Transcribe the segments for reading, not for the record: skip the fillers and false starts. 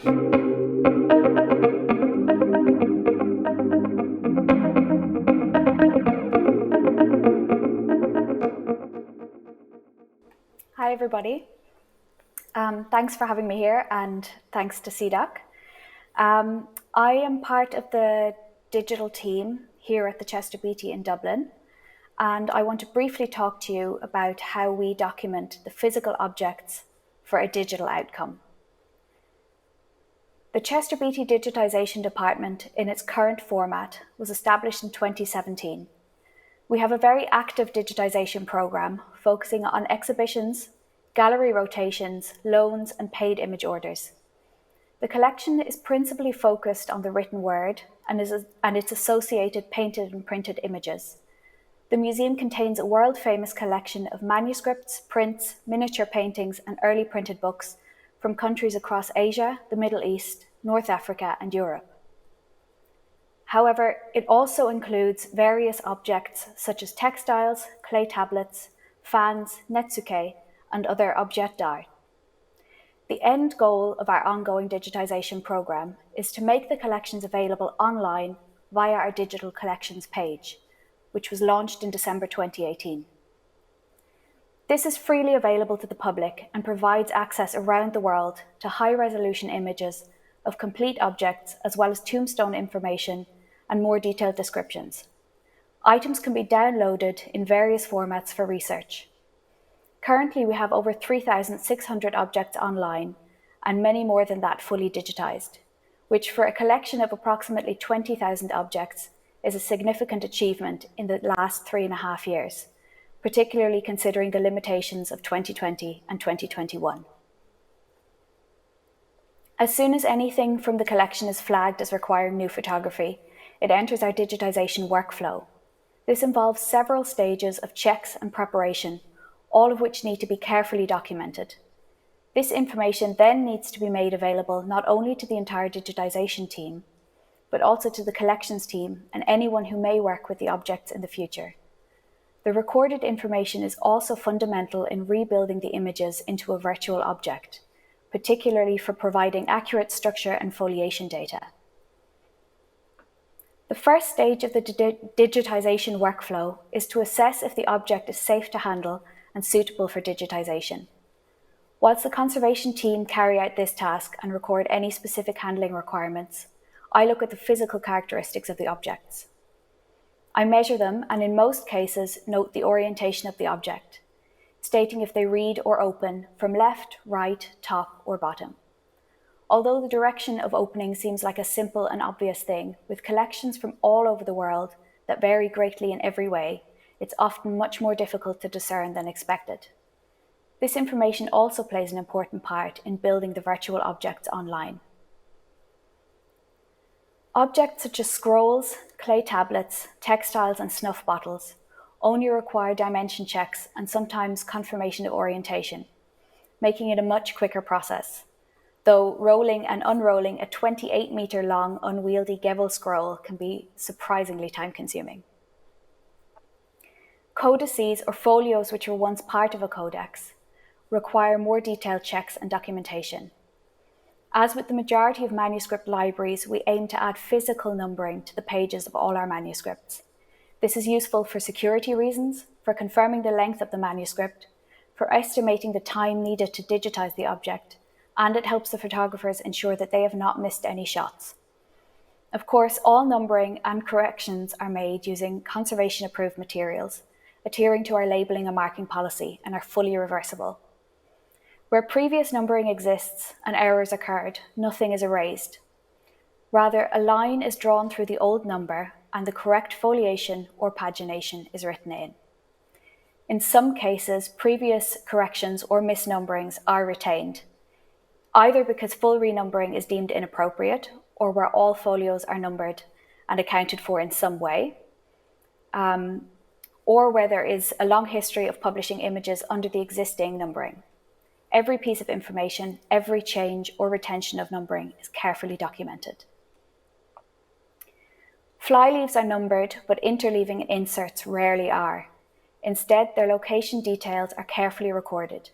Hi everybody. Thanks for having me here, and thanks to CIDOC. I am part of the digital team here at the Chester Beatty in Dublin, and I want to briefly talk to you about how we document the physical objects for a digital outcome. The Chester Beatty Digitization Department in its current format was established in 2017. We have a very active digitization programme focusing on exhibitions, gallery rotations, loans and paid image orders. The collection is principally focused on the written word and its associated painted and printed images. The museum contains a world-famous collection of manuscripts, prints, miniature paintings and early printed books from countries across Asia, the Middle East, North Africa and Europe. However, it also includes various objects such as textiles, clay tablets, fans, netsuke, and other objets d'art. The end goal of our ongoing digitization program is to make the collections available online via our digital collections page, which was launched in December 2018. This is freely available to the public and provides access around the world to high-resolution images of complete objects as well as tombstone information and more detailed descriptions. Items can be downloaded in various formats for research. Currently, we have over 3,600 objects online and many more than that fully digitized, which for a collection of approximately 20,000 objects is a significant achievement in the last 3.5 years, particularly considering the limitations of 2020 and 2021. As soon as anything from the collection is flagged as requiring new photography, it enters our digitization workflow. This involves several stages of checks and preparation, all of which need to be carefully documented. This information then needs to be made available not only to the entire digitization team, but also to the collections team and anyone who may work with the objects in the future. The recorded information is also fundamental in rebuilding the images into a virtual object, particularly for providing accurate structure and foliation data. The first stage of the digitization workflow is to assess if the object is safe to handle and suitable for digitization. Whilst the conservation team carry out this task and record any specific handling requirements, I look at the physical characteristics of the objects. I measure them and in most cases note the orientation of the object, stating if they read or open from left, right, top or bottom. Although the direction of opening seems like a simple and obvious thing, with collections from all over the world that vary greatly in every way, it's often much more difficult to discern than expected. This information also plays an important part in building the virtual objects online. Objects such as scrolls, clay tablets, textiles and snuff bottles only require dimension checks and sometimes confirmation of orientation, making it a much quicker process, though rolling and unrolling a 28-meter long unwieldy Gevel scroll can be surprisingly time-consuming. Codices, or folios which were once part of a codex, require more detailed checks and documentation. As with the majority of manuscript libraries, we aim to add physical numbering to the pages of all our manuscripts. This is useful for security reasons, for confirming the length of the manuscript, for estimating the time needed to digitize the object, and it helps the photographers ensure that they have not missed any shots. Of course, all numbering and corrections are made using conservation-approved materials, adhering to our labelling and marking policy, and are fully reversible. Where previous numbering exists and errors occurred, nothing is erased. Rather, a line is drawn through the old number and the correct foliation or pagination is written in. In some cases, previous corrections or misnumberings are retained, either because full renumbering is deemed inappropriate or where all folios are numbered and accounted for in some way, or where there is a long history of publishing images under the existing numbering. Every piece of information, every change or retention of numbering is carefully documented. Flyleaves are numbered, but interleaving and inserts rarely are. Instead, their location details are carefully recorded.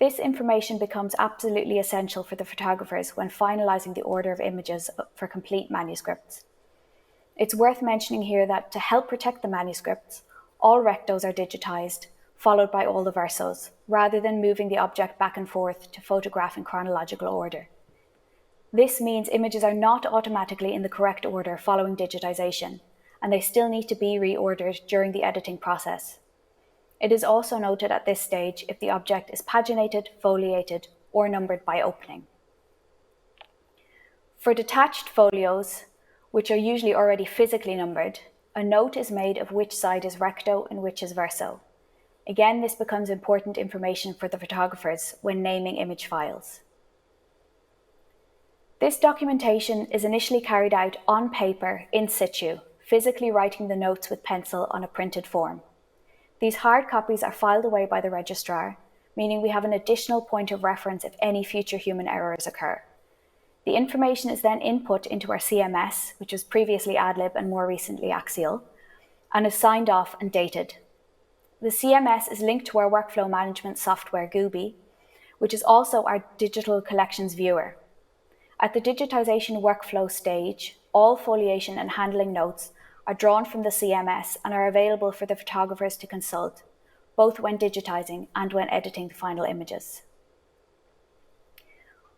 This information becomes absolutely essential for the photographers when finalizing the order of images for complete manuscripts. It's worth mentioning here that to help protect the manuscripts, all rectos are digitized, followed by all the versos, rather than moving the object back and forth to photograph in chronological order. This means images are not automatically in the correct order following digitization, and they still need to be reordered during the editing process. It is also noted at this stage if the object is paginated, foliated, or numbered by opening. For detached folios, which are usually already physically numbered, a note is made of which side is recto and which is verso. Again, this becomes important information for the photographers when naming image files. This documentation is initially carried out on paper in situ, physically writing the notes with pencil on a printed form. These hard copies are filed away by the registrar, meaning we have an additional point of reference if any future human errors occur. The information is then input into our CMS, which was previously AdLib and more recently Axial, and is signed off and dated. The CMS is linked to our workflow management software, Gooby, which is also our digital collections viewer. At the digitization workflow stage, all foliation and handling notes are drawn from the CMS and are available for the photographers to consult, both when digitizing and when editing the final images.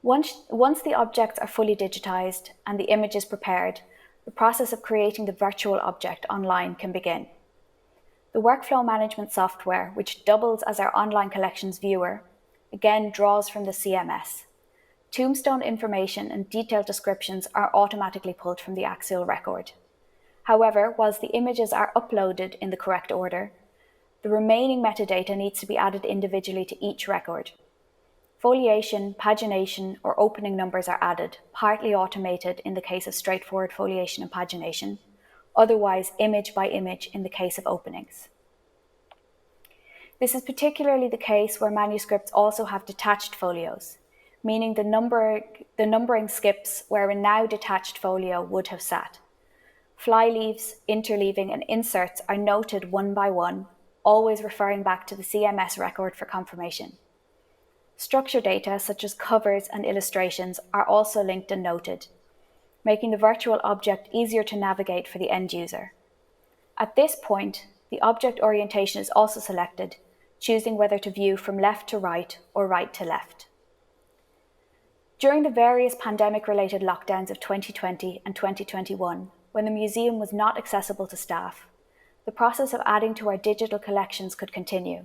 Once the objects are fully digitized and the image is prepared, the process of creating the virtual object online can begin. The workflow management software, which doubles as our online collections viewer, again draws from the CMS. Tombstone information and detailed descriptions are automatically pulled from the Axial record. However, whilst the images are uploaded in the correct order, the remaining metadata needs to be added individually to each record. Foliation, pagination, or opening numbers are added, partly automated in the case of straightforward foliation and pagination, otherwise image by image in the case of openings. This is particularly the case where manuscripts also have detached folios, meaning the numbering skips where a now detached folio would have sat. Flyleaves, interleaving, and inserts are noted one by one, always referring back to the CMS record for confirmation. Structure data, such as covers and illustrations, are also linked and noted, making the virtual object easier to navigate for the end user. At this point, the object orientation is also selected, choosing whether to view from left to right or right to left. During the various pandemic-related lockdowns of 2020 and 2021, when the museum was not accessible to staff, the process of adding to our digital collections could continue.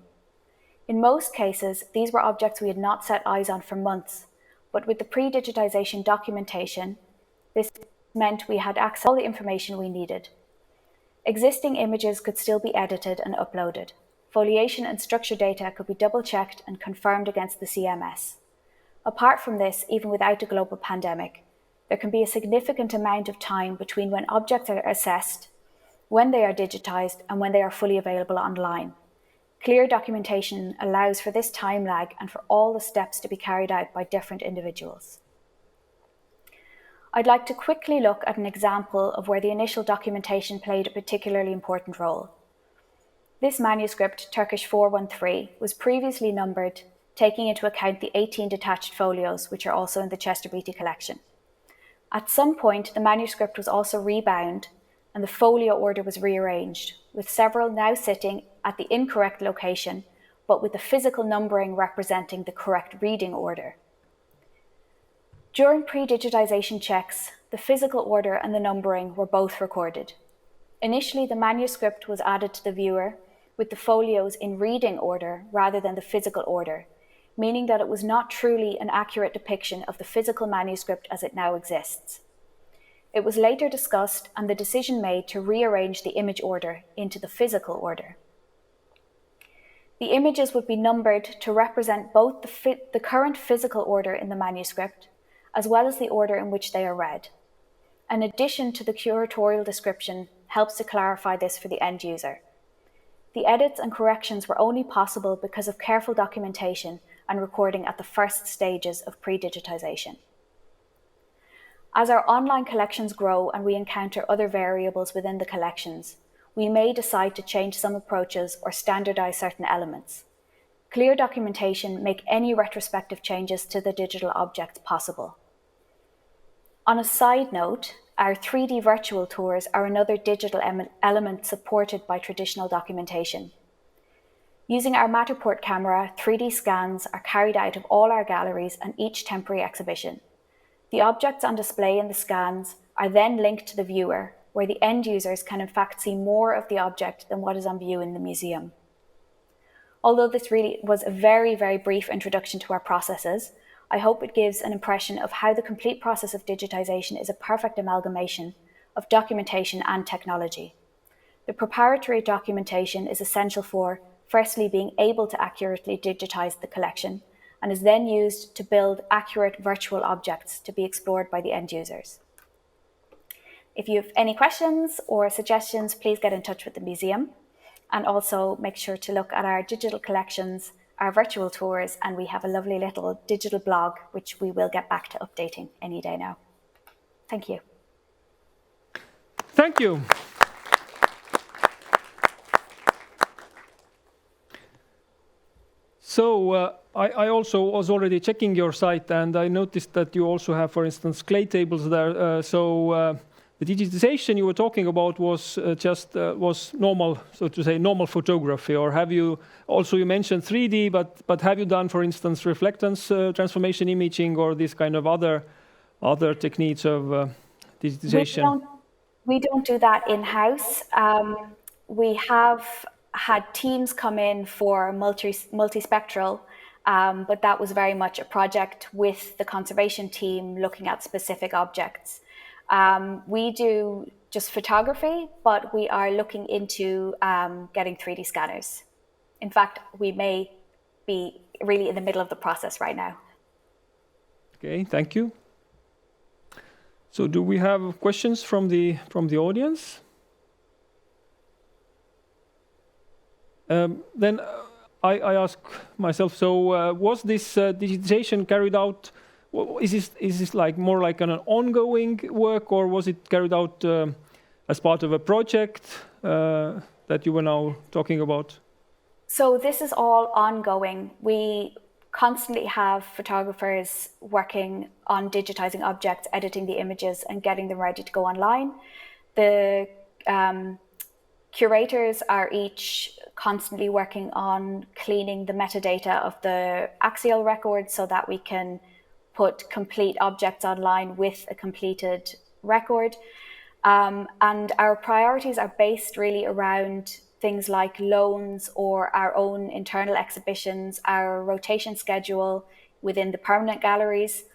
In most cases, these were objects we had not set eyes on for months, but with the pre-digitization documentation, this meant we had access to all the information we needed. Existing images could still be edited and uploaded. Foliation and structure data could be double-checked and confirmed against the CMS. Apart from this, even without a global pandemic, there can be a significant amount of time between when objects are assessed, when they are digitized, and when they are fully available online. Clear documentation allows for this time lag and for all the steps to be carried out by different individuals. I'd like to quickly look at an example of where the initial documentation played a particularly important role. This manuscript, Turkish 413, was previously numbered, taking into account the 18 detached folios, which are also in the Chester Beatty collection. At some point, the manuscript was also rebound and the folio order was rearranged, with several now sitting at the incorrect location, but with the physical numbering representing the correct reading order. During pre-digitization checks, the physical order and the numbering were both recorded. Initially, the manuscript was added to the viewer with the folios in reading order rather than the physical order, meaning that it was not truly an accurate depiction of the physical manuscript as it now exists. It was later discussed and the decision made to rearrange the image order into the physical order. The images would be numbered to represent both the current physical order in the manuscript, as well as the order in which they are read. An addition to the curatorial description helps to clarify this for the end user. The edits and corrections were only possible because of careful documentation and recording at the first stages of pre-digitization. As our online collections grow and we encounter other variables within the collections, we may decide to change some approaches or standardize certain elements. Clear documentation make any retrospective changes to the digital objects possible. On a side note, our 3D virtual tours are another digital element supported by traditional documentation. Using our Matterport camera, 3D scans are carried out of all our galleries and each temporary exhibition. The objects on display in the scans are then linked to the viewer, where the end users can in fact see more of the object than what is on view in the museum. Although this really was a very, very brief introduction to our processes, I hope it gives an impression of how the complete process of digitization is a perfect amalgamation of documentation and technology. The preparatory documentation is essential for, firstly, being able to accurately digitize the collection, and is then used to build accurate virtual objects to be explored by the end users. If you have any questions or suggestions, please get in touch with the museum, and also make sure to look at our digital collections, our virtual tours, and we have a lovely little digital blog, which we will get back to updating any day now. Thank you. Thank you. So I also was already checking your site, and I noticed that you also have, for instance, clay tables there. The digitization you were talking about was was normal, so to say, normal photography, or have you also, you mentioned 3D, but have you done, for instance, reflectance transformation imaging or this kind of other techniques of digitization? We don't do that in-house. We have had teams come in for multispectral, but that was very much a project with the conservation team looking at specific objects. We do just photography, but we are looking into getting 3D scanners. In fact, we may be really in the middle of the process right now. Okay, thank you. So do we have questions from the audience? Then I ask myself, so was this digitization carried out? Is this like more like an ongoing work, or was it carried out as part of a project that you were now talking about? So this is all ongoing. We constantly have photographers working on digitizing objects, editing the images, and getting them ready to go online. The curators are each constantly working on cleaning the metadata of the axial record so that we can put complete objects online with a completed record. And our priorities are based really around things like loans or our own internal exhibitions, our rotation schedule within the permanent galleries.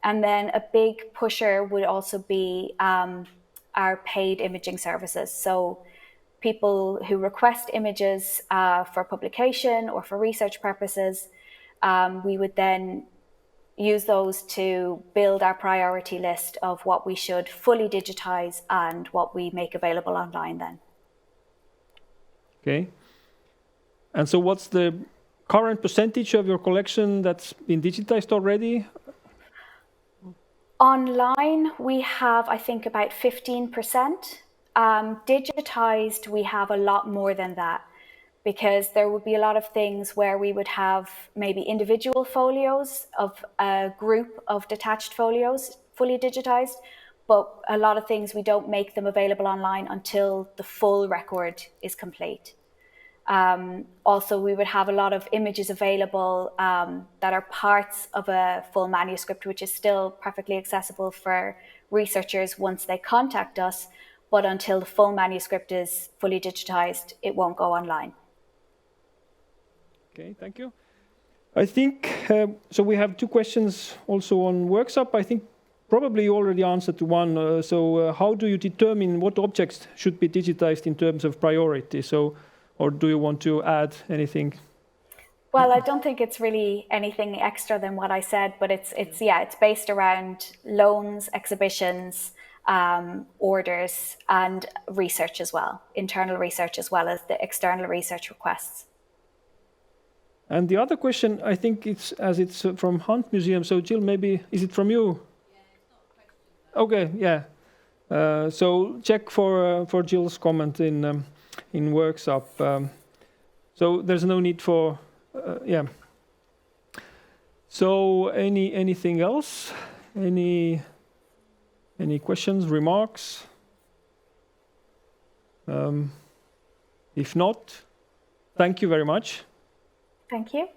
And then a big pusher would also be our paid imaging services. So people who request images for publication or for research purposes, we would then use those to build our priority list of what we should fully digitize and what we make available online then. Okay. And so what's the current percentage of your collection that's been digitized already? Online, we have, I think, about 15%. Digitized, we have a lot more than that, because there would be a lot of things where we would have maybe individual folios of a group of detached folios fully digitized, but a lot of things we don't make them available online until the full record is complete. Also, we would have a lot of images available that are parts of a full manuscript, which is still perfectly accessible for researchers once they contact us, but until the full manuscript is fully digitized, it won't go online. Okay, thank you. I think, so we have two questions also on workshop. I think probably you already answered to one. How do you determine what objects should be digitized in terms of priority? Or do you want to add anything? Well, I don't think it's really anything extra than what I said, but it's based around loans, exhibitions, orders, and research as well, internal research as well as the external research requests. And the other question, I think it's from Hunt Museum. So Jill, maybe, is it from you? Yeah, it's not a question. Okay, yeah. So check for Jill's comment in workshop. So there's no need for yeah. So anything else? Any questions, remarks? If not, thank you very much. Thank you.